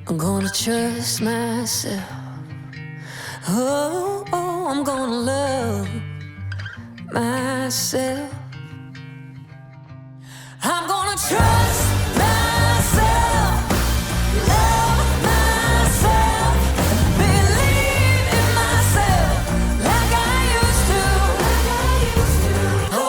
I'm gonna trust myself. Oh, I'm gonna love myself. I'm gonna trust myself, love myself, believe in myself like I used to. Oh.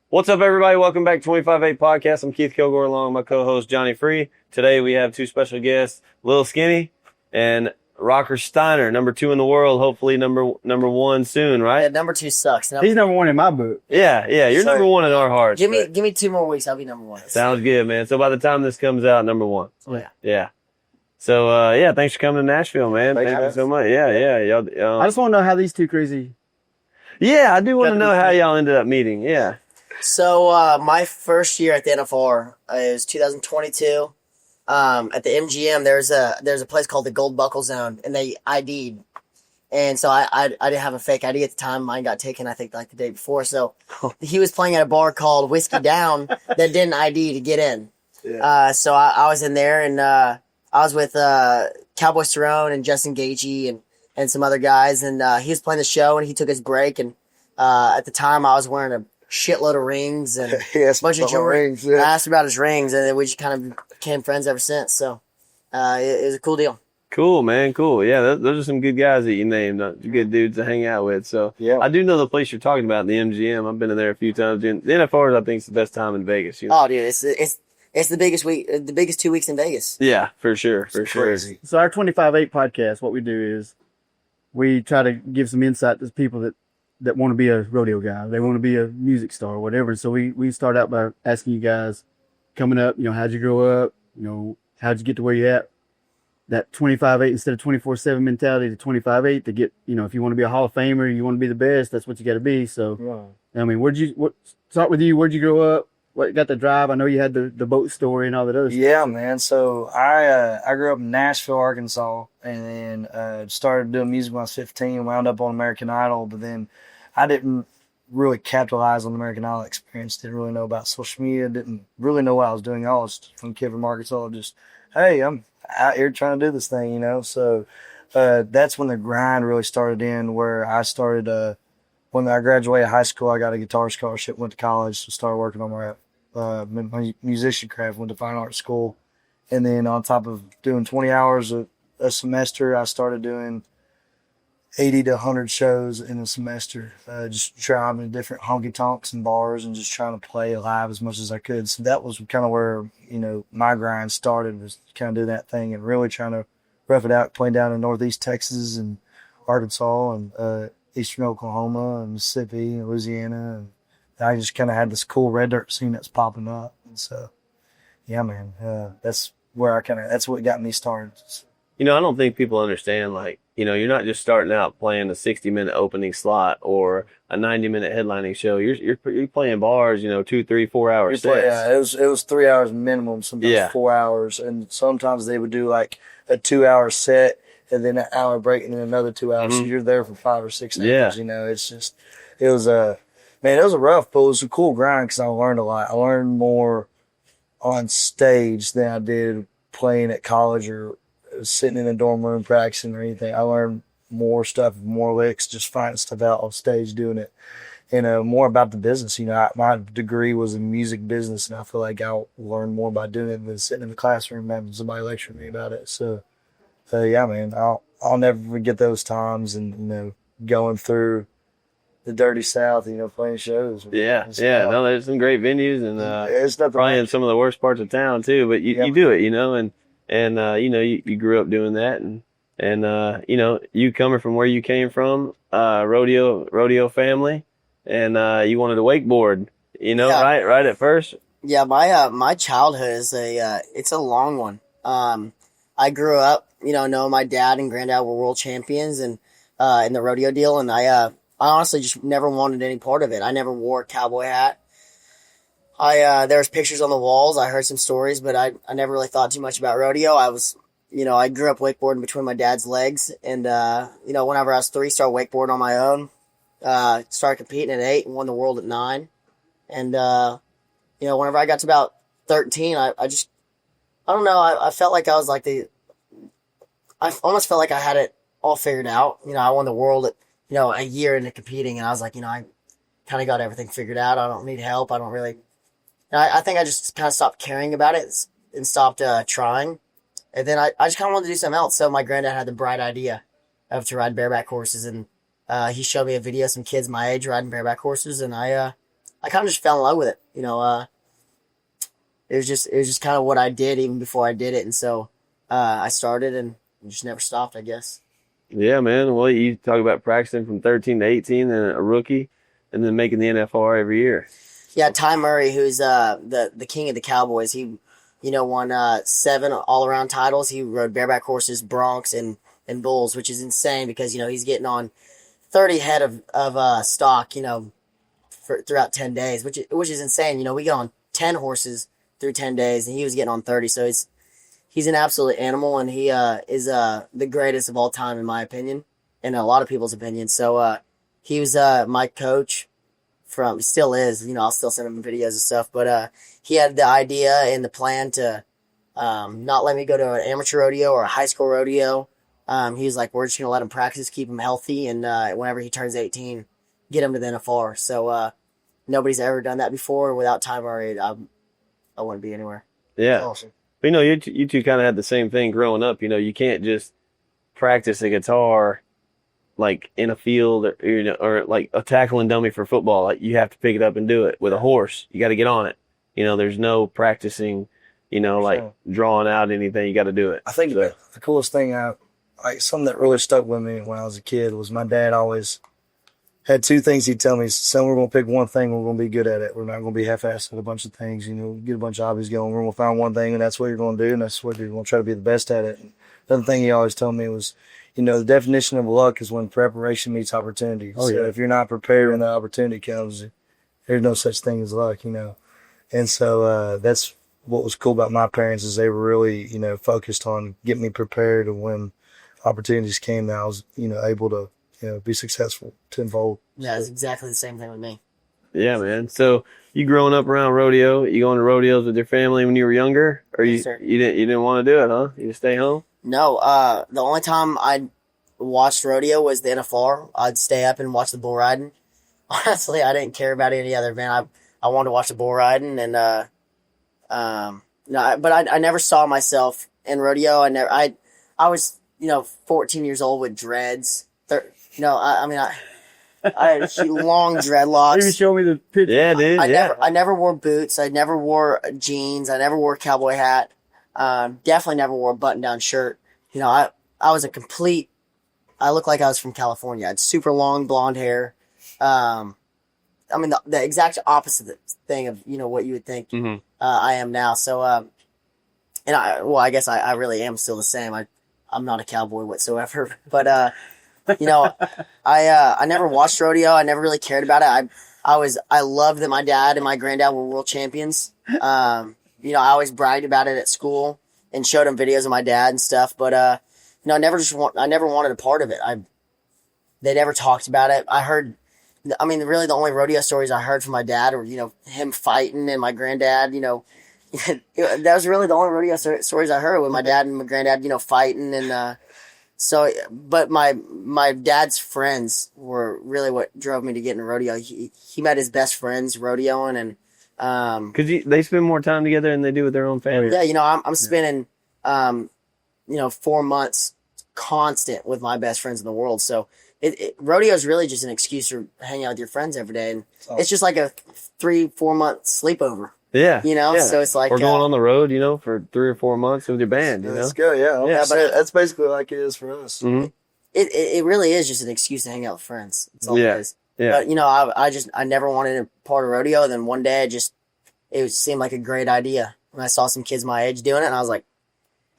What's up, everybody? Welcome back to 25-8 Podcast. I'm Keith Kilgore along with my co-host Johnny Free. Today we have two special guests, Lil Skinny and Rocker Steiner, number 2 in the world. Hopefully number 1 soon, right? Yeah, number 2 sucks. He's number 1 in my book. Yeah, you're number 1 in our hearts. Give me 2 more weeks. I'll be number 1. Sounds good, man. So by the time this comes out, number 1. Oh, yeah. Yeah. So, thanks for coming to Nashville, man. Thank you so much. Yeah. Y'all, I just want to know how these two crazy... Yeah, I do want to know how y'all ended up meeting. Yeah. So, my first year at the NFR is 2022. At the MGM, there's a place called the Gold Buckle Zone, and they ID'd. And so I didn't have a fake ID at the time. Mine got taken, I think, like the day before. So he was playing at a bar called Whiskey Down that didn't ID to get in. Yeah. So I was in there, and I was with Cowboy Cerrone and Justin Gaethje and some other guys. And he was playing the show, and he took his break. And at the time, I was wearing a shitload of rings and a bunch of jewelry. Rings, yeah. I asked about his rings, and then we just kind of became friends ever since. So it was a cool deal. Cool, man. Cool. Yeah, those are some good guys that you named. Good dudes to hang out with. So yeah. I do know the place you're talking about, the MGM. I've been in there a few times. The NFR, I think, is the best time in Vegas. You know? Oh, dude, it's the biggest week, the biggest 2 weeks in Vegas. Yeah, for sure. Crazy. So our 25-8 podcast, what we do is we try to give some insight to people that want to be a rodeo guy. They want to be a music star or whatever. So we start out by asking you guys coming up, how'd you grow up? How'd you get to where you're at? That 25-8 instead of 24/7 mentality to 25-8 to get, if you want to be a Hall of Famer, you want to be the best, that's what you got to be. So, right. I mean, start with you. Where'd you grow up? What got the drive? I know you had the boat story and all that other stuff. Yeah, man. So I grew up in Nashville, Arkansas, and then started doing music when I was 15, wound up on American Idol, but then I didn't really capitalize on the American Idol experience. Didn't really know about social media. Didn't really know what I was doing. I was from kid from Arkansas. Just, hey, I'm out here trying to do this thing, So that's when the grind really started in, where I started, when I graduated high school, I got a guitar scholarship, went to college, so started working on my musician craft, went to fine art school. And then on top of doing 20 hours a semester, I started doing 80 to 100 shows in a semester, just driving to different honky tonks and bars and just trying to play live as much as I could. So that was kind of where, my grind started, was kind of doing that thing and really trying to rough it out, playing down in Northeast Texas and Arkansas and Eastern Oklahoma and Mississippi and Louisiana. And I just kind of had this cool red dirt scene that's popping up. And so, yeah, man, that's where that's what got me started. I don't think people understand, you're not just starting out playing a 60-minute opening slot or a 90-minute headlining show. You're playing bars, 2, 3, 4 hour sets. Yeah, it was 3 hours minimum, sometimes 4 hours, and sometimes they would do like a 2-hour set and then an hour break and then another 2 hours. So you're there for 5 or 6 hours. Yeah. It's just it was a rough, but it was a cool grind because I learned a lot. I learned more on stage than I did playing at college or sitting in a dorm room practicing or anything. I learned more stuff, more licks, just finding stuff out on stage, doing it, more about the business. My degree was in music business, and I feel like I'll learn more by doing it than sitting in the classroom having somebody lecture me about it. So yeah, man, I'll never forget those times and going through the dirty South, playing shows. Yeah. No, there's some great venues and it's probably in some of the worst parts of town too. But you do it, and you grew up doing that, and you coming from where you came from, rodeo family, and you wanted to wakeboard, right at first. Yeah, my childhood is it's a long one. I grew up, knowing my dad and granddad were world champions and in the rodeo deal, and I honestly just never wanted any part of it. I never wore a cowboy hat. There was pictures on the walls. I heard some stories, but I never really thought too much about rodeo. I grew up wakeboarding between my dad's legs, and whenever I was 3, started wakeboarding on my own. Started competing at 8 and won the world at 9. And whenever I got to about 13, I don't know. I felt like I was like I almost felt like I had it all figured out. You know, I won the world at, you know, a year into competing, and I was like, you know, I kind of got everything figured out. I don't need help. I don't really, I think I just kind of stopped caring about it and stopped trying. And then I just kind of wanted to do something else. So my granddad had the bright idea of to ride bareback horses, and he showed me a video of some kids my age riding bareback horses, and I kind of just fell in love with it. You know, it was just kind of what I did even before I did it, and so I started and just never stopped, I guess. Yeah, man. Well, you talk about practicing from 13 to 18 and a rookie, and then making the NFR every year. Yeah, Ty Murray, who's the king of the Cowboys, he, you know, won 7 all-around titles. He rode bareback horses, broncs, and bulls, which is insane because, you know, he's getting on 30 head of stock, you know, throughout 10 days, which is insane. You know, we get on 10 horses through 10 days, and he was getting on 30, so he's an absolute animal, and he is the greatest of all time in my opinion, and a lot of people's opinion. So he was my coach still is, you know, I'll still send him videos and stuff, but he had the idea and the plan to not let me go to an amateur rodeo or a high school rodeo. He was like, we're just going to let him practice, keep him healthy, and whenever he turns 18, get him to the NFR. So nobody's ever done that before. Without Ty Murray, I wouldn't be anywhere. Yeah. Awesome. But, you know, you two kind of had the same thing growing up. You know, you can't just practice the guitar like in a field or, you know, or like a tackling dummy for football. Like, you have to pick it up and do it. With a horse, you got to get on it. You know, there's no practicing, you know, like drawing out anything. You got to do it. I think the coolest thing something that really stuck with me when I was a kid was my dad always had 2 things he'd tell me. Son, we're going to pick one thing. We're going to be good at it. We're not going to be half-assed at a bunch of things. You know, get a bunch of hobbies going. We're going to find one thing, and that's what you're going to do, and that's what you're going to try to be the best at it. And the other thing he always told me was, you know, the definition of luck is when preparation meets opportunity. Oh, so yeah. if you're not prepared when the opportunity comes, there's no such thing as luck, you know. And so that's what was cool about my parents is they were really, you know, focused on getting me prepared, and when opportunities came, that I was, you know, able to, you know, be successful to involve. Yeah, it's exactly the same thing with me. Yeah, man. So you growing up around rodeo, you going to rodeos with your family when you were younger, or Yes, sir. you didn't want to do it, huh? You just stay home? No, the only time I watched rodeo was the NFR. I'd stay up and watch the bull riding. Honestly, I didn't care about any other event. I wanted to watch the bull riding, and no, but I never saw myself in rodeo. I was, you know, 14 years old with dreads. I mean, I had long dreadlocks. Even show me the picture. Yeah, dude. I never wore boots. I never wore jeans. I never wore a cowboy hat. Definitely never wore a button-down shirt. You know, I was I looked like I was from California. I had super long blonde hair. I mean, the exact opposite thing of, you know, what you would think I am now. So, I guess I really am still the same. I'm not a cowboy whatsoever, but, you know, I never watched rodeo. I never really cared about it. I loved that my dad and my granddad were world champions. You know, I always bragged about it at school and showed them videos of my dad and stuff. But, you know, I never wanted a part of it. They never talked about it. Really the only rodeo stories I heard from my dad were, you know, him fighting and my granddad, you know, that was really the only rodeo stories I heard with my dad and my granddad, you know, fighting. And, but my dad's friends were really what drove me to get into rodeo. He met his best friends rodeoing, and, Cause they spend more time together than they do with their own family. yeah, you know, I'm spending, you know, 4 months constant with my best friends in the world. So rodeo is really just an excuse to hang out with your friends every day. And it's just like a 3-4 month sleepover, Yeah. you know? Yeah. So it's like, Or going on the road, you know, for 3 or 4 months with your band, you know? Let's go, yeah. Yeah, But that's basically like it is for us. Mm-hmm. it really is just an excuse to hang out with friends. That's all Yeah. it is. Yeah. But, you know, I never wanted a part of rodeo. Then one day it seemed like a great idea. When I saw some kids my age doing it, and I was like,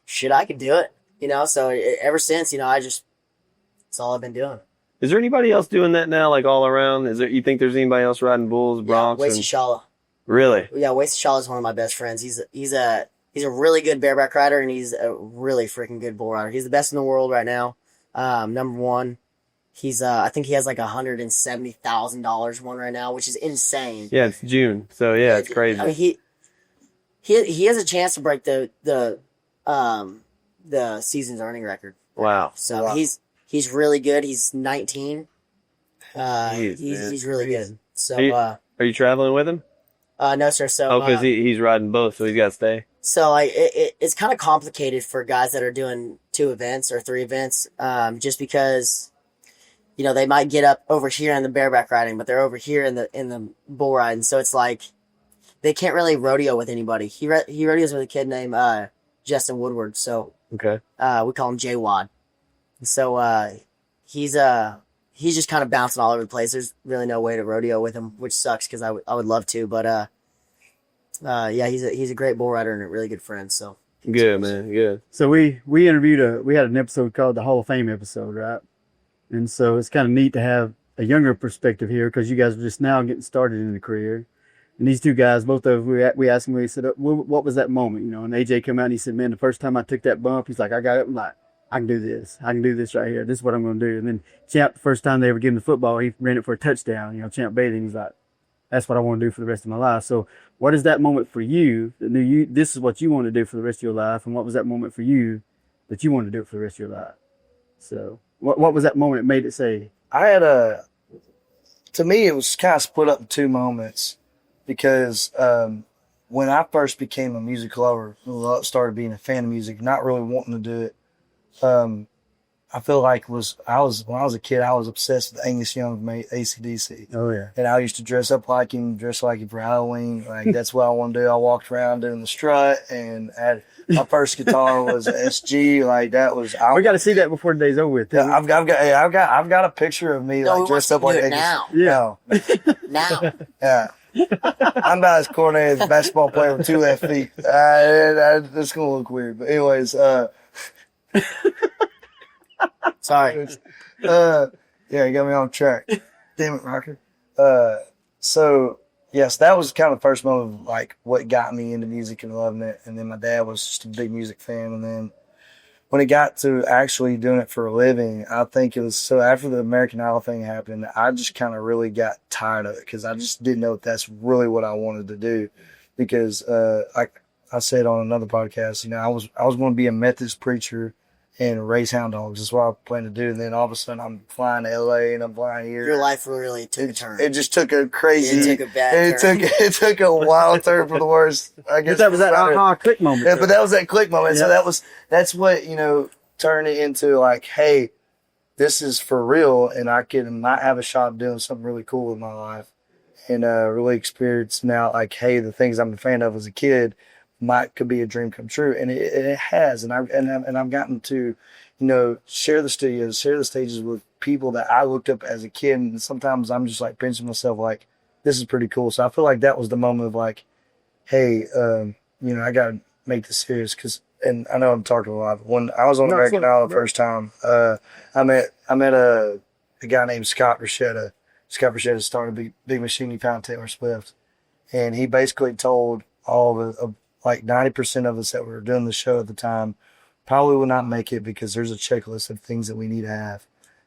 shit, I could do it. You know, so ever since, you know, that's all I've been doing. Is there anybody else doing that now, like all around? You think there's anybody else riding bulls, broncs? Yeah, Wasey Shala. Really? Yeah, Wasey Shala is one of my best friends. He's a really good bareback rider, and he's a really freaking good bull rider. He's the best in the world right now. Number one. He's I think he has like $170,000 one right now, which is insane. Yeah, it's June, so yeah, it's crazy. I mean, he has a chance to break the season's earning record. Wow. So Wow. he's really good. He's 19. Jeez, man. He's really good. So Are you traveling with him? no sir. So Oh, because he's riding both, so he's got to stay. so like it's kind of complicated for guys that are doing 2 events or 3 events, just because they might get up over here in the bareback riding, but they're over here in the bull riding. So it's like they can't really rodeo with anybody. He rodeos with a kid named Justin Woodward. So Okay. we call him J Wad. So he's just kind of bouncing all over the place. There's really no way to rodeo with him, which sucks because I would love to, but yeah, he's a great bull rider and a really good friend. So Good, man. Good. So we interviewed we had an episode called the Hall of Fame episode, right? And so it's kind of neat to have a younger perspective here because you guys are just now getting started in the career. And these 2 guys, both of them, we asked him, we said, what was that moment? And AJ came out and he said, man, the first time I took that bump, he's like, I got up and like, I can do this. I can do this right here. This is what I'm going to do. And then Champ, the first time they ever gave him the football, he ran it for a touchdown. Champ Bailey, he's like, that's what I want to do for the rest of my life. So what is that moment for you that knew this is what you want to do for the rest of your life? And what was that moment for you that you wanted to do it for the rest of your life? So what was that moment that made it say? I had to me, it was kind of split up in 2 moments because when I first became a music lover, started being a fan of music, not really wanting to do it, I feel like when I was a kid, I was obsessed with Angus Young from AC/DC. Oh, yeah. And I used to dress like him for Halloween. Like, that's what I want to do. I walked around doing the strut, and my first guitar was a SG. Like, that was. We got to see that before the day's over with. Yeah, I've got a picture of me like dressed up like Angus. now. Yeah. Now. Yeah. I'm about as coordinated as a basketball player with 2 left feet. That's gonna look weird, but anyways, Sorry. yeah, you got me on track. Damn it, Rocker. So yes, that was kind of the first moment of like what got me into music and loving it. And then my dad was just a big music fan. And then when it got to actually doing it for a living, I think it was so after the American Idol thing happened, I just kind of really got tired of it because I just didn't know if that's really what I wanted to do. Because like I said on another podcast, I was going to be a Methodist preacher and raise hound dogs. That's what I plan to do. And then all of a sudden I'm flying to LA and I'm flying here. Your life really took a turn. It just took a crazy. It took a bad turn. It took a wild turn for the worst. I guess That was that aha click moment. Yeah, but that was that click moment. Yeah. So that's what turned it into like, hey, this is for real, and I might have a shot of doing something really cool with my life, and really experience now like, hey, the things I'm a fan of as a kid could be a dream come true, and it has, and I've gotten to, share the studios, share the stages with people that I looked up as a kid, and sometimes I'm just like pinching myself like, this is pretty cool. So I feel like that was the moment of like, hey, I got to make this serious and I know I'm talking a lot, but when I was on American Idol the first time, I met a guy named Scott Rashetta. Scott Rashetta started a big machine. He found Taylor Swift, and he basically told all the like 90% of us that were doing the show at the time probably will not make it because there's a checklist of things that we need to have.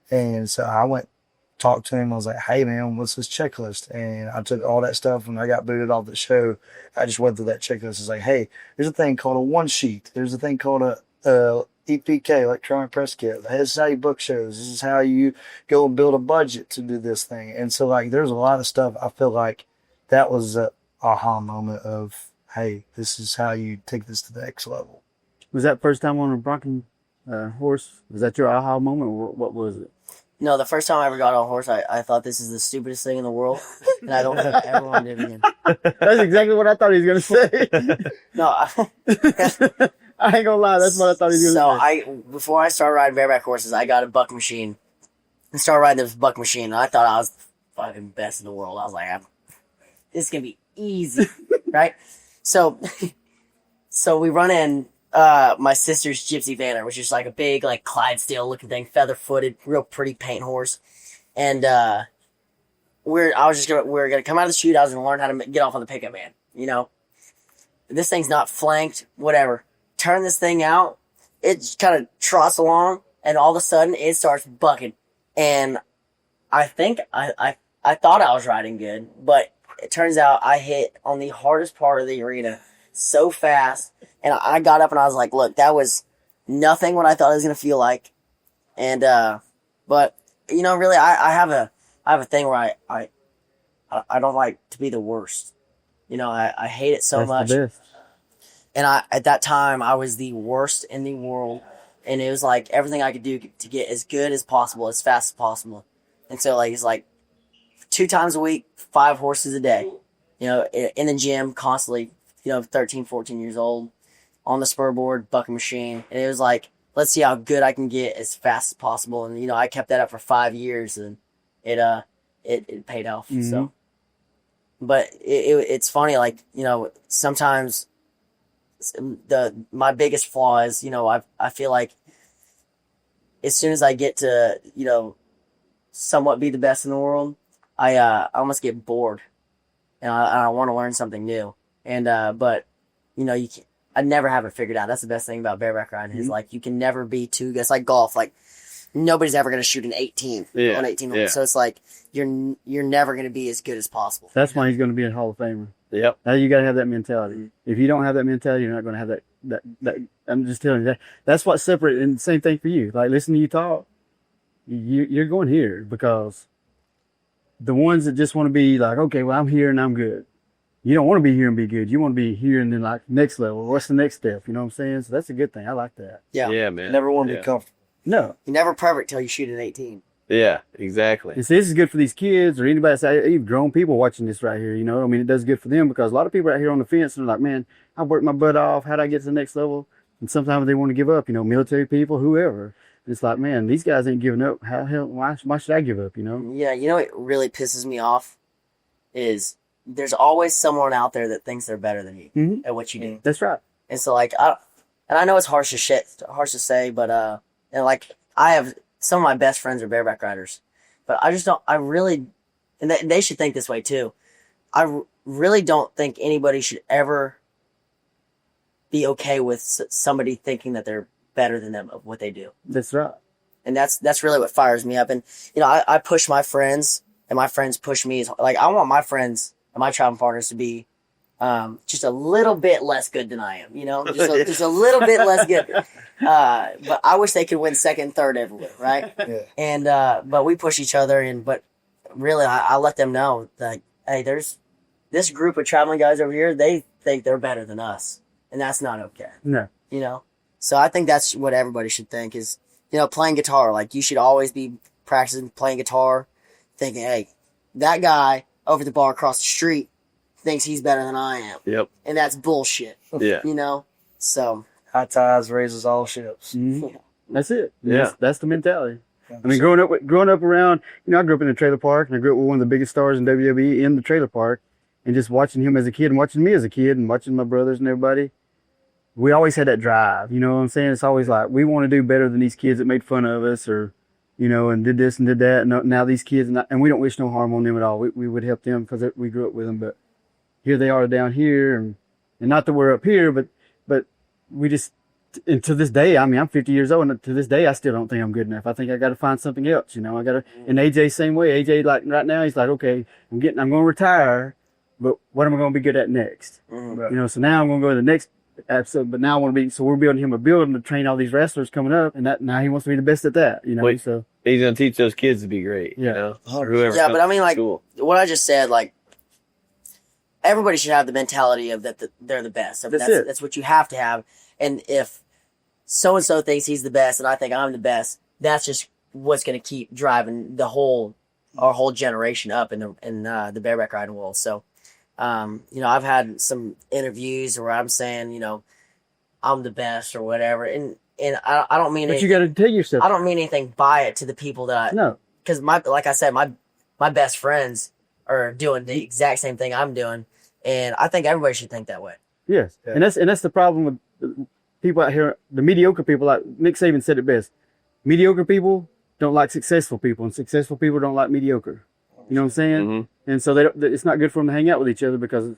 And so I went, talked to him. I was like, hey man, what's this checklist? And I took all that stuff when I got booted off the show. I just went through that checklist. It's like, hey, there's a thing called a one sheet. There's a thing called a EPK, electronic press kit. This is how you book shows. This is how you go and build a budget to do this thing. And so like, there's a lot of stuff. I feel like that was a aha moment of, hey, this is how you take this to the next level. Was that first time on a bronco horse? Was that your aha moment, or what was it? No, the first time I ever got on a horse, I thought this is the stupidest thing in the world, and I don't ever want to do it again. That's exactly what I thought he was going to say. No, I ain't gonna lie, that's what I thought he was going to say. Before I started riding bareback horses, I got a buck machine and started riding this buck machine. And I thought I was the fucking best in the world. I was like, this is gonna be easy, right? So we run in my sister's Gypsy Vanner, which is like a big, like Clydesdale looking thing, feather footed, real pretty paint horse. And we're gonna come out of the chute. I was gonna learn how to get off on the pickup man. This thing's not flanked, whatever. Turn this thing out, it just kind of trots along, and all of a sudden it starts bucking. And I think I thought I was riding good, but it turns out I hit on the hardest part of the arena. so fast. And I got up and I was like, look, that was nothing what I thought it was going to feel like. And, but, you know, really, I have a thing where I don't like to be the worst. You know, I hate it so That's much. the best. And at that time, I was the worst in the world. And it was like everything I could do to get as good as possible, as fast as possible. And so, like, it's like 2 times a week, 5 horses a day. You know, in the gym constantly, you know, 13, 14 years old, on the spur board, bucking machine. And it was like, let's see how good I can get as fast as possible. And, you know, I kept that up for 5 years and it paid off. Mm-hmm. So, but it's funny, like, you know, sometimes my biggest flaw is, you know, I feel like as soon as I get to, you know, somewhat be the best in the world, I almost get bored and I want to learn something new. And, but, you know, I never have it figured out. That's the best thing about bareback riding is like, you can never be too good. It's like golf. Like, nobody's ever going to shoot an 18 on 18 holes. So it's like, you're never going to be as good as possible. That's why he's going to be a Hall of Famer. Yep. Now you got to have that mentality. If you don't have that mentality, you're not going to have that. I'm just telling you that's what separates. And same thing for you. Like, listen to you talk. You're going here because the ones that just want to be like, okay, well, I'm here and I'm good. You don't want to be here and be good. You want to be here and then like next level. What's the next step? You know what I'm saying? So that's a good thing. I like that. Yeah. Yeah, man. Never want to Yeah. be comfortable. No. You're never perfect till you shoot an 18. Yeah, exactly. And see, this is good for these kids or anybody, even grown people watching this right here. You know, I mean, it does good for them because a lot of people out here on the fence and they're like, man, I worked my butt off. How'd I get to the next level? And sometimes they want to give up, you know, military people, whoever. It's like, man, these guys ain't giving up. Why should I give up, you know? Yeah, you know what really pisses me off is there's always someone out there that thinks they're better than you at what you do. That's right. And so, like, I know it's harsh to say, but and like I have some of my best friends are bareback riders, but I just don't. I really, and they should think this way too. I really don't think anybody should ever be okay with somebody thinking that they're better than them of what they do. That's right. And that's really what fires me up. And, you know, I push my friends and my friends push me. Like, I want my friends and my traveling partners to be just a little bit less good than I am, you know, just a little bit less good. But I wish they could win second, third everywhere. Right. Yeah. And, but we push each other but really I let them know that, hey, there's this group of traveling guys over here. They think they're better than us and that's not okay. No. You know? So I think that's what everybody should think is, you know, playing guitar. Like, you should always be practicing playing guitar, thinking, hey, that guy over the bar across the street thinks he's better than I am. Yep. And that's bullshit. Yeah. You know? So. High tides raises all ships. Mm-hmm. That's it. Yeah. That's the mentality. I mean, growing up around, you know, I grew up in a trailer park and I grew up with one of the biggest stars in WWE in the trailer park and just watching him as a kid and watching me as a kid and watching my brothers and everybody. We always had that drive, you know what I'm saying? It's always like, we want to do better than these kids that made fun of us or, you know, and did this and did that. And now these kids, and we don't wish no harm on them at all. We would help them because we grew up with them. But here they are down here. And not that we're up here, but we just, and to this day, I mean, I'm 50 years old and to this day, I still don't think I'm good enough. I think I got to find something else, you know, and AJ same way. AJ, like right now, he's like, okay, I'm going to retire, but what am I going to be good at next? Mm-hmm. You know, so now I'm going to go to the next episode, but now I want to be, so we're building him a building to train all these wrestlers coming up, and now he wants to be the best at that, you know. Wait. So He's gonna teach those kids to be great. Yeah. You know, 100%. or whoever. Yeah, comes but I mean, to like, school. what I just said, like, everybody should have the mentality of that they're the best. I mean, That's it. That's what you have to have. And if so-and-so thinks he's the best and I think I'm the best, that's just what's going to keep driving our whole generation up in the bareback riding world. So, you know, I've had some interviews where I'm saying, you know, I'm the best or whatever. And I don't mean but you got to tell yourself. I don't mean anything by it to the people that No. because like I said, my best friends are doing the exact same thing I'm doing. And I think everybody should think that way. Yes, Yeah. and that's the problem with people out here. The mediocre people, like Nick Saban said it best. Mediocre people don't like successful people, and successful people don't like mediocre. You know what I'm saying? Mm-hmm. And so it's not good for them to hang out with each other because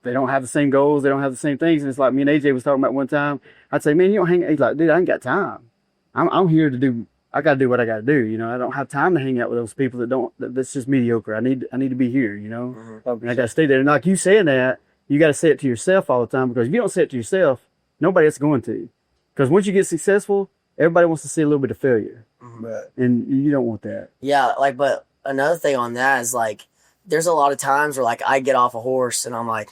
they don't have the same goals, they don't have the same things. And it's like me and AJ was talking about one time. I'd say, man, you don't hang out. He's like, dude, I ain't got time. I'm here to do. I got to do what I got to do. You know, I don't have time to hang out with those people that's just mediocre. I need to be here. You know, and I got to stay there. And like you saying that, you got to say it to yourself all the time, because if you don't say it to yourself, nobody else is going to. Because once you get successful, everybody wants to see a little bit of failure. Right. And you don't want that. Yeah, like, but another thing on that is like, there's a lot of times where like I get off a horse and I'm like,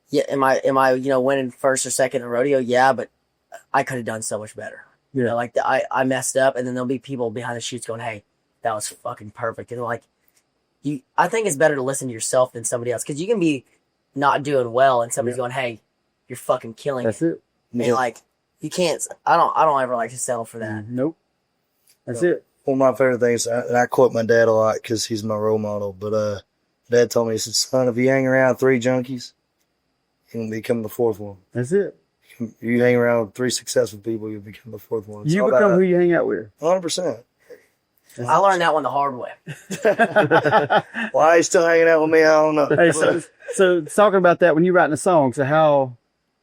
yeah, am I winning first or second in rodeo? Yeah, but I could have done so much better. Yeah. You know, like I messed up, and then there'll be people behind the chutes going, "Hey, that was fucking perfect." And like, I think it's better to listen to yourself than somebody else, because you can be not doing well, and somebody's going, "Hey, you're fucking killing That's it." it. And like, you can't. I don't ever like to settle for that. Nope. That's it. One of my favorite things, and I quote my dad a lot because he's my role model, but Dad told me, he said, "Son, if you hang around 3 junkies, you'll become the 4th one. That's it. You hang around 3 successful people, you'll become the 4th one." It's You all become about who you hang out with. 100%. I learned that one the hard way. Why he's still hanging out with me, I don't know. Hey, so talking about that, when you're writing a song,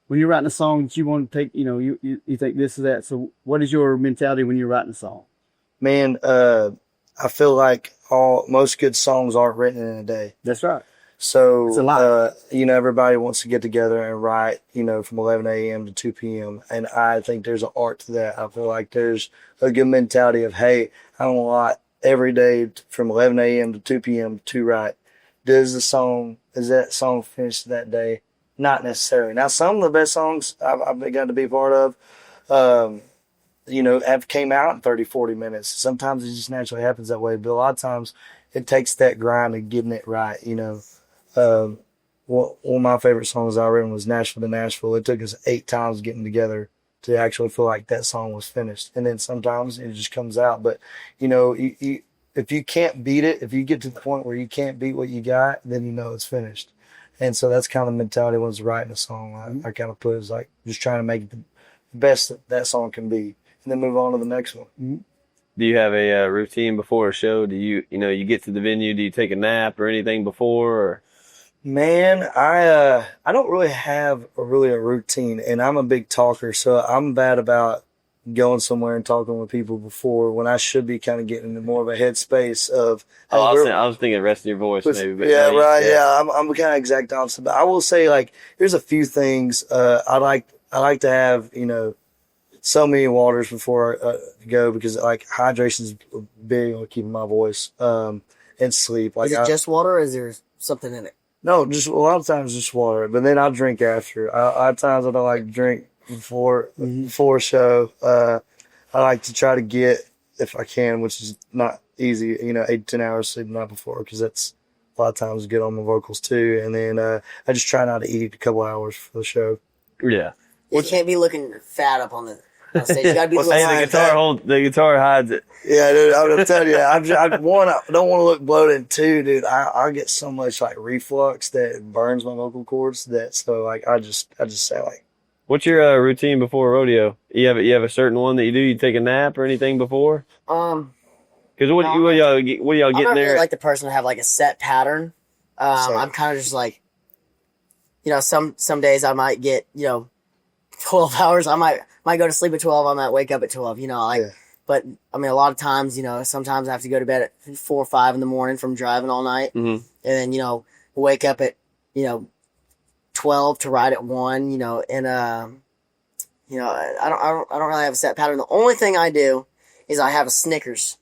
when you're writing a song that you want to take, you think this is that. So what is your mentality when you're writing a song? Man, I feel like most good songs aren't written in a day. That's right. So, It's a lot. everybody wants to get together and write, from 11 a.m. to 2 p.m. And I think there's an art to that. I feel like there's a good mentality of, hey, I want a lot every day from 11 a.m. to 2 p.m. to write. Is that song finished that day? Not necessarily. Now, some of the best songs I've got to be part of, have came out in 30, 40 minutes. Sometimes it just naturally happens that way. But a lot of times it takes that grind of getting it right, one of my favorite songs I written was Nashville to Nashville. It took us 8 times getting together to actually feel like that song was finished. And then sometimes it just comes out. But, if you can't beat it, if you get to the point where you can't beat what you got, then it's finished. And so that's kind of the mentality when I was writing a song. I kind of put it as like just trying to make it the best that song can be, and then move on to the next one. Mm-hmm. Do you have a routine before a show? Do you get to the venue? Do you take a nap or anything before? Or? Man, I don't really have a routine, and I'm a big talker, so I'm bad about going somewhere and talking with people before when I should be kind of getting into more of a headspace of. Hey, I was thinking resting your voice maybe. But yeah, no, right. Yeah, I'm kind of exact opposite. But I will say, like, there's a few things I like to have, so many waters before I go, because like hydration is big on keeping my voice and sleep. Like, Is it just water, or is there something in it? No, just a lot of times just water, but then I'll drink after. A lot of times I don't like to drink before a show. I like to try to get, if I can, which is not easy, 8 to 10 hours sleep the night before, because that's a lot of times good on my vocals too. And then I just try not to eat a couple hours for the show. Yeah. You can't be looking fat up on stage. You gotta be Hey, the guitar hides it. Yeah, dude, I'm telling you, I don't want to look bloated. 2, dude, I get so much like reflux that it burns my vocal cords. I just say like. What's your routine before a rodeo? You have a certain one that you do? You take a nap or anything before? Because what y'all I'm getting not there? really like the person to have like a set pattern. I'm kind of just like, some days I might get 12 hours. I might go to sleep at 12. I might wake up at 12. Yeah. But I mean, a lot of times, sometimes I have to go to bed at 4 or 5 in the morning from driving all night, Mm-hmm. and then wake up at 12 to ride at 1. And I don't really have a set pattern. The only thing I do is I have a Snickers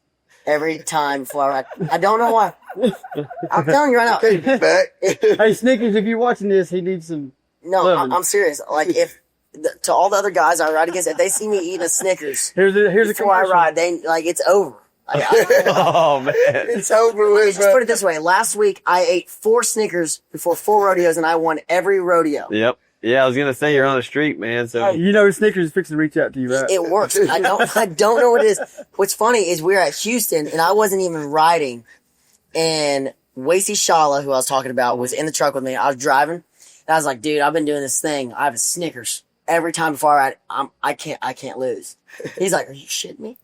every time before I ride. I don't know why. I'm telling you right now. Hey, Snickers, if you're watching this, he needs some. No, I'm serious. Like to all the other guys I ride against, if they see me eating a Snickers Here's a before I commercial. ride, it's over. Oh man, It's over with, Just put it this way. Last week, I ate 4 Snickers before 4 rodeos, and I won every rodeo. Yep. Yeah, I was gonna say you're on the streak, man. So Snickers is fixing to reach out to you, right? It works. I don't know what it is. What's funny is we were at Houston, and I wasn't even riding, and Wasey Shala, who I was talking about, was in the truck with me. I was driving, and I was like, dude, I've been doing this thing. I have a Snickers every time before I ride. I can't lose. He's like, are you shitting me?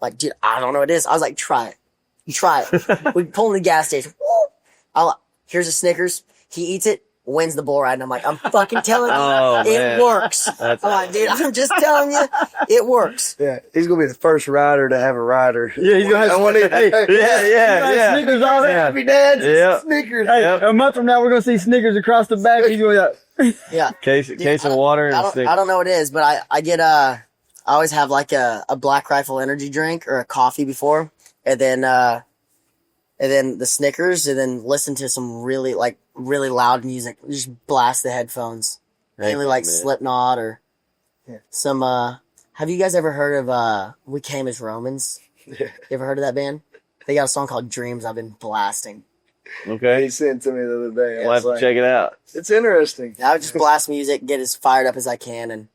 Like, dude, I don't know what it is. I was like, try it. You try it. We pull in the gas station. Woo! Here's a Snickers. He eats it. wins the bull ride. And I'm like, I'm fucking telling you, Oh, it man. works. That's I'm like, dude, I'm just telling you, it works. Yeah, he's gonna be the first rider to have a rider. Yeah, he's gonna have. I want it. Hey, yeah. Snickers all Yeah. Happy Dad. Yeah. Snickers. Hey, Yep. a month from now, we're gonna see Snickers across the back. He's going like, Yeah. Case of water and I don't know what it is, but I get I always have like a Black Rifle energy drink or a coffee before, and then the Snickers, and then listen to some really loud music. Just blast the headphones. Mainly like Slipknot or some. Have you guys ever heard of We Came as Romans? Yeah. You ever heard of that band? They got a song called Dreams. I've been blasting. Okay. He sent it to me the other day. I We'll have was to check it out. It's interesting. I would just blast music, get as fired up as I can, and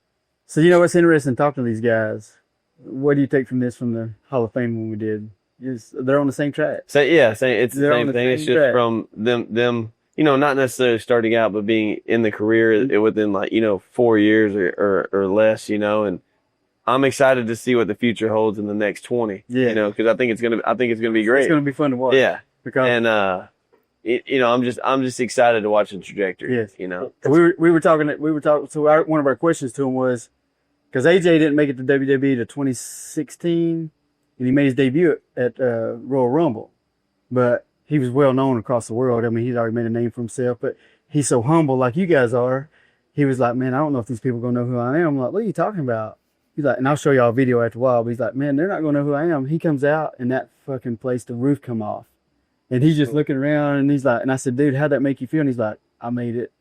so you know what's interesting talking to these guys? What do you take from the Hall of Fame when we did? They're on the same track. So yeah, it's the They're on same the thing. It's same just track. from them, not necessarily starting out, but being in the career within 4 years or less, and I'm excited to see what the future holds in the next 20. Yeah. Because I think it's gonna be great. It's gonna be fun to watch. Yeah. Because And I'm just excited to watch the trajectory. Yes. We we were talking. So one of our questions to him was, because AJ didn't make it to WWE to 2016, and he made his debut at Royal Rumble, but he was well known across the world. I mean, he's already made a name for himself, but he's so humble, like you guys are. He was like, man, I don't know if these people are gonna know who I am. I'm like, what are you talking about? He's like, and I'll show y'all a video after a while, but he's like, man, they're not gonna know who I am. He comes out, and that fucking place, the roof come off. And he's just looking around, and he's like, and I said, dude, how'd that make you feel? And he's like, I made it.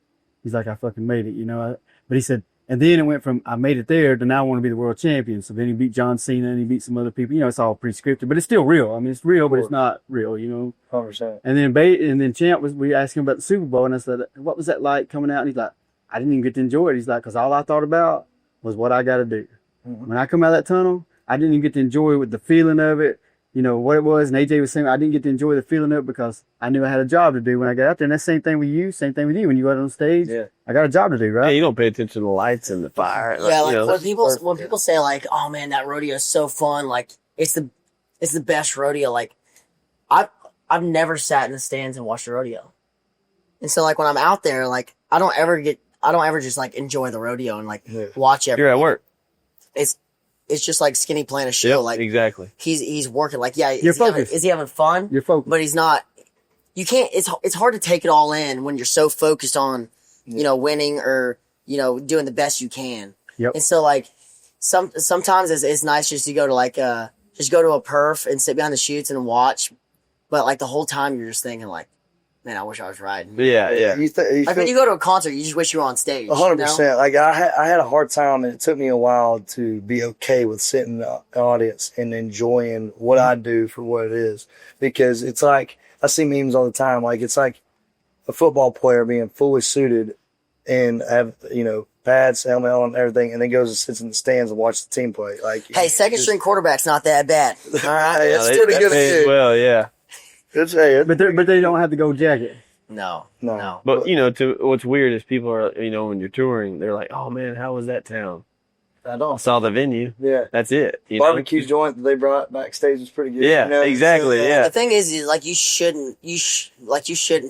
He's like, I fucking made it, But he said, and then it went from, I made it there to now I want to be the world champion. So then he beat John Cena and he beat some other people. It's all pretty scripted, but it's still real. I mean, it's real, but it's not real, 100%. And then Champ we asked him about the Super Bowl, and I said, what was that like coming out? And he's like, I didn't even get to enjoy it. He's like, because all I thought about was what I got to do. Mm-hmm. When I come out of that tunnel, I didn't even get to enjoy it with the feeling of it. What it was, and AJ was saying, I didn't get to enjoy the feeling of it because I knew I had a job to do when I got out there. And that's the same thing with you, same thing with you. When you go out on stage, Yeah. I got a job to do, right? Yeah, you don't pay attention to the lights and the fire. yeah, when people say like, oh man, that rodeo is so fun, like it's the best rodeo. Like I've never sat in the stands and watched a rodeo, and so like when I'm out there, like I don't ever just like enjoy the rodeo and like watch everything. You're at work. It's just like Skinny playing a show. Yep, like exactly. he's working. Like yeah, You're focused. Is he having fun? You're focused. But he's not. You can't. It's hard to take it all in when you're so focused on winning or doing the best you can. Yep. And so like sometimes it's nice just to go to just go to a perf and sit behind the chutes and watch, but like the whole time you're just thinking like, man, I wish I was riding. Yeah. Like when you go to a concert, you just wish you were on stage. 100%. Like I had a hard time, and it took me a while to be okay with sitting in the audience and enjoying what I do for what it is, because it's like I see memes all the time. Like it's like a football player being fully suited and have pads, helmet on, and everything, and then goes and sits in the stands and watches the team play. Like, Hey, second string quarterback's not that bad. All right. Hey, it's pretty good. Pays well, yeah. It's hey, But they don't have to go jacket. No. But what's weird is people are, when you're touring, they're like, "Oh man, how was that town? I I don't. saw the venue. Yeah. That's it." Barbecue joint that they brought backstage was pretty good. Yeah, exactly. Yeah. The thing is like you shouldn't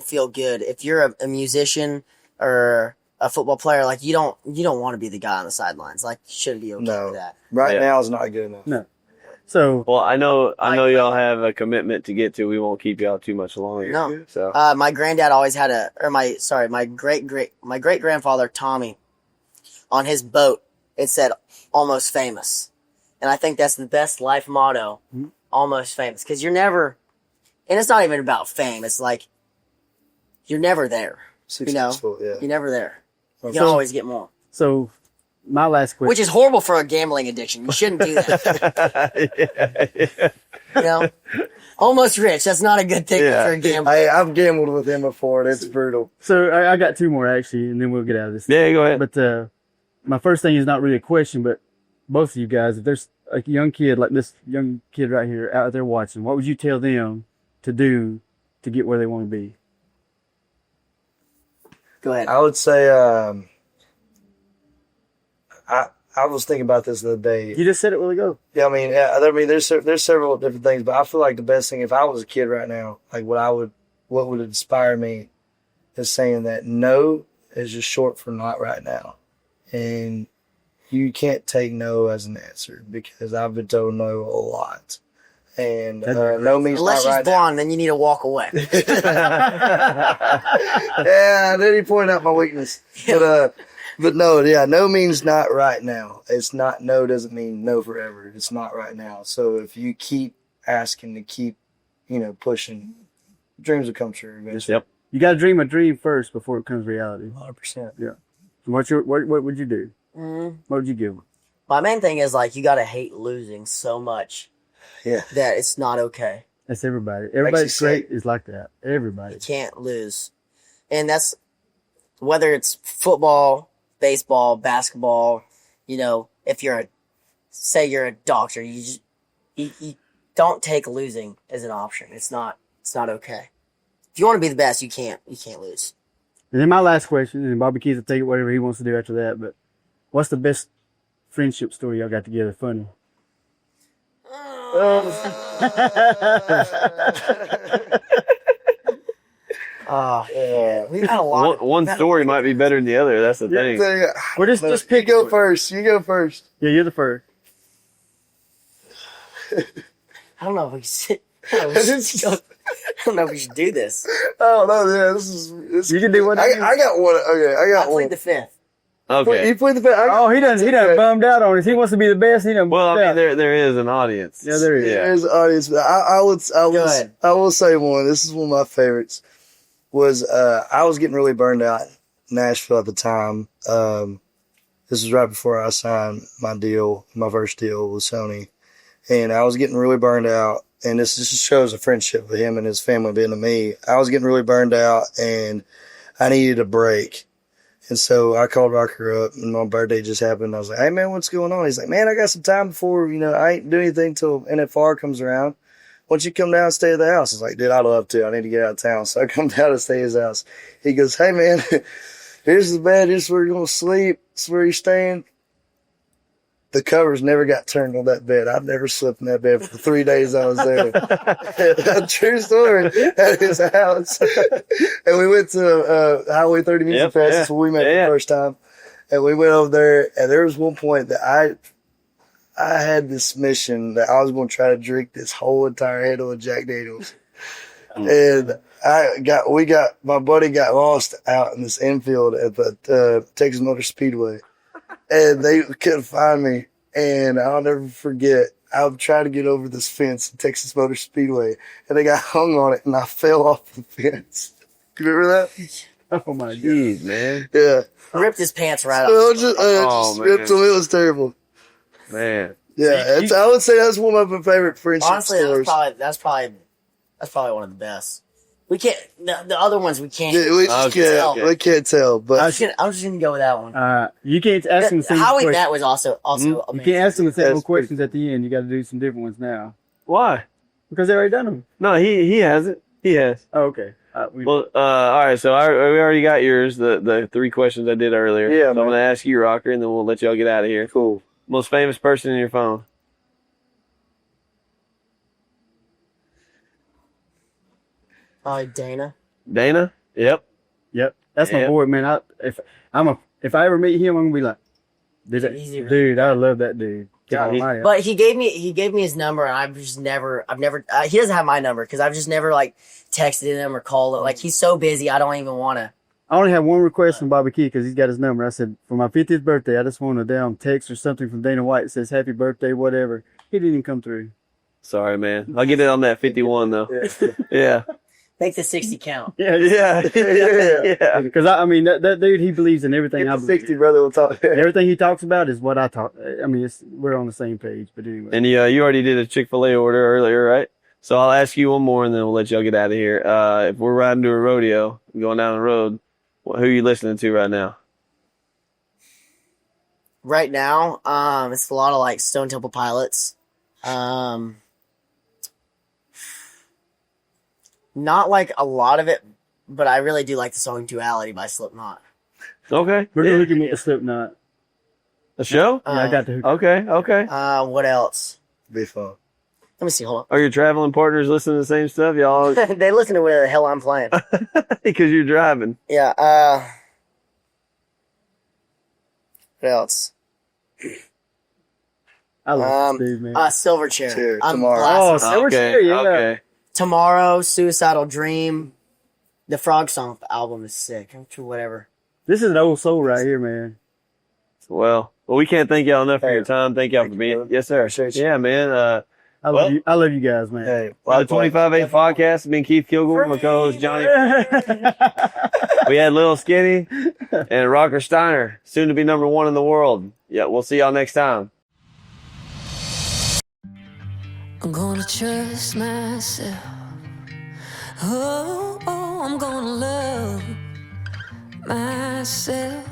feel good if you're a musician or a football player. Like you don't want to be the guy on the sidelines. Like you shouldn't be okay with that. Right Yeah. now is not good enough. No. So Well, I know y'all have a commitment to get to. We won't keep y'all too much longer. No. So My granddad always had my great grandfather Tommy, on his boat it said "almost famous," and I think that's the best life motto. Mm-hmm. Almost famous, because you're never, and it's not even about fame. It's like you're never there. Successful, yeah. You're never there. You can So- always get more, so my last question. which is horrible for a gambling addiction. You shouldn't do that. Almost rich. That's not a good thing Yeah. for a gambler. I've gambled with him before, and it's brutal. So I got two more actually, and then we'll get out of this. Yeah, go ahead. But my first thing is not really a question, but both of you guys, if there's a young kid like this young kid right here out there watching, what would you tell them to do to get where they want to be? Go ahead. I would say, I was thinking about this the other day. You just said it. Will it go? Yeah, I mean, there's several different things, but I feel like the best thing, if I was a kid right now, like what would inspire me is saying that no is just short for not right now. And you can't take no as an answer because I've been told no a lot. And no means Unless not she's right blonde, then you need to walk away. now. Yeah, then he pointed out my weakness. But no, yeah, no means not right now. It's not no doesn't mean no forever. It's not right now. So if you keep asking to keep, pushing, dreams will come true eventually. Yep. You got to dream a dream first before it becomes reality. 100%. Yeah. So what would you do? What would you give them? My main thing is like you gotta hate losing so much Yeah. that it's not okay. That's everybody. you Everybody's sick. great is like that. Everybody. You can't lose, and that's whether it's football, baseball, basketball. If you're you're a doctor, you don't take losing as an option. It's not okay. If you want to be the best, you can't lose. And then my last question, and Bobby Keith will take it whatever he wants to do after that, but what's the best friendship story y'all got together? Funny. Oh, yeah. We've had a lot. One story might be better than the other. That's the thing. Well, just You pick go one. first. You go first. Yeah, you're the first. I don't know if we should. I don't know if we should do this. Oh no, yeah, this is. You can do one. I got one. Okay, I I got one. plead the fifth. Okay. You played the best. Oh, he done bummed out on us. He wants to be the best. He done Well, bummed I mean, out. there is an audience. Yeah, there is. Yeah. There's an audience. But I Go ahead. will say one. This is one of my favorites. Was I was getting really burned out in Nashville at the time. This was right before I signed my first deal with Sony, and I was getting really burned out. And this just shows a friendship with him and his family being to me. I was getting really burned out, and I needed a break. And so I called Rocker up, and my birthday just happened. I was like, "Hey man, what's going on?" He's like, "Man, I got some time before I ain't doing anything till NFR comes around. Why don't you come down and stay at the house?" I was like, "Dude, I'd love to. I need to get out of town." So I come down and stay at his house. He goes, "Hey man, here's the bed. Here's where you're gonna sleep. This is where you're staying." The covers never got turned on that bed. I've never slept in that bed for the 3 days I was there. True story. At his house. And we went to Highway 30 Music Fest. That's where we met the first time. And we went over there, and there was one point that I had this mission that I was going to try to drink this whole entire handle of Jack Daniels. And my buddy got lost out in this infield at the Texas Motor Speedway. And they couldn't find me. And I'll never forget, I was trying to get over this fence at Texas Motor Speedway, and they got hung on it, and I fell off the fence. You remember that? Oh my god. Jeez, man. Yeah. Ripped his pants right So off. just ripped him. It was terrible. Man. Yeah, I would say that's one of my favorite friendship Honestly, stories. that's probably one of the best. We can't. The other ones we can't. Yeah, we just can't. Okay. We can't tell, but I'm just gonna go with that one. You can't ask him the same How we question. met was also You amazing. can't ask him the same That's questions at the end. You got to do some different ones now Why? because they already done them. No, he hasn't. He has. Oh, okay. Well, all right. So we already got yours. The 3 questions I did earlier. Yeah, So I'm man. gonna ask you, Rocker, and then we'll let y'all get out of here. cool. Most famous person in your phone. Dana. Dana. Yep. Yep, that's my Yep. boy, man. If I ever meet him, I'm gonna be like, Easy, right? dude, I love that dude. God Yeah, almighty. But he gave me his number, and I've never. He doesn't have my number because I've just never like texted him or called him. Like he's so busy, I don't even want to. I only have one request from Bobby Key because he's got his number. I said, for my 50th birthday, I just want a damn text or something from Dana White that says happy birthday, whatever. He didn't even come through. Sorry, man. I'll get it on that 51 though. Yeah. Make the 60 count. Yeah, Yeah. Because I mean, that dude, he believes in everything I Get the 60, believe. brother. We'll talk. Everything he talks about is what I talk. I mean, we're on the same page. But anyway, And you already did a Chick-fil-A order earlier, right? So I'll ask you one more, and then we'll let y'all get out of here. If we're riding to a rodeo, going down the road, who are you listening to right now? Right now, it's a lot of like Stone Temple Pilots. Not like a lot of it, but I really do like the song Duality by Slipknot. Okay. we're gonna hook him with the Slipknot. A show? Yeah, I got the hook. Okay. What else? Be fun. Let me see, hold Are your traveling partners listening to the same stuff, y'all? on. They listen to whatever the hell I'm playing. Because you're driving. Yeah, What else? I love this dude, man. Silverchair. Chair, I'm Tomorrow. Oh, blasting. Silverchair, yeah. Okay. Tomorrow, Suicidal Dream. The Frog Stomp album is sick. Whatever. This is an old soul right here, man. Well, we can't thank y'all enough for your time. Thank y'all for being. brother. Yes, sir. Appreciate you. Yeah, man. I love you. I love you guys, man. Hey, The 25-8 podcast has been Keith Kilgore, my co-host Johnny. We had Lil Skinny and Rocker Steiner, soon to be #1 in the world. Yeah, we'll see y'all next time. I'm gonna trust myself. Oh, I'm gonna love myself.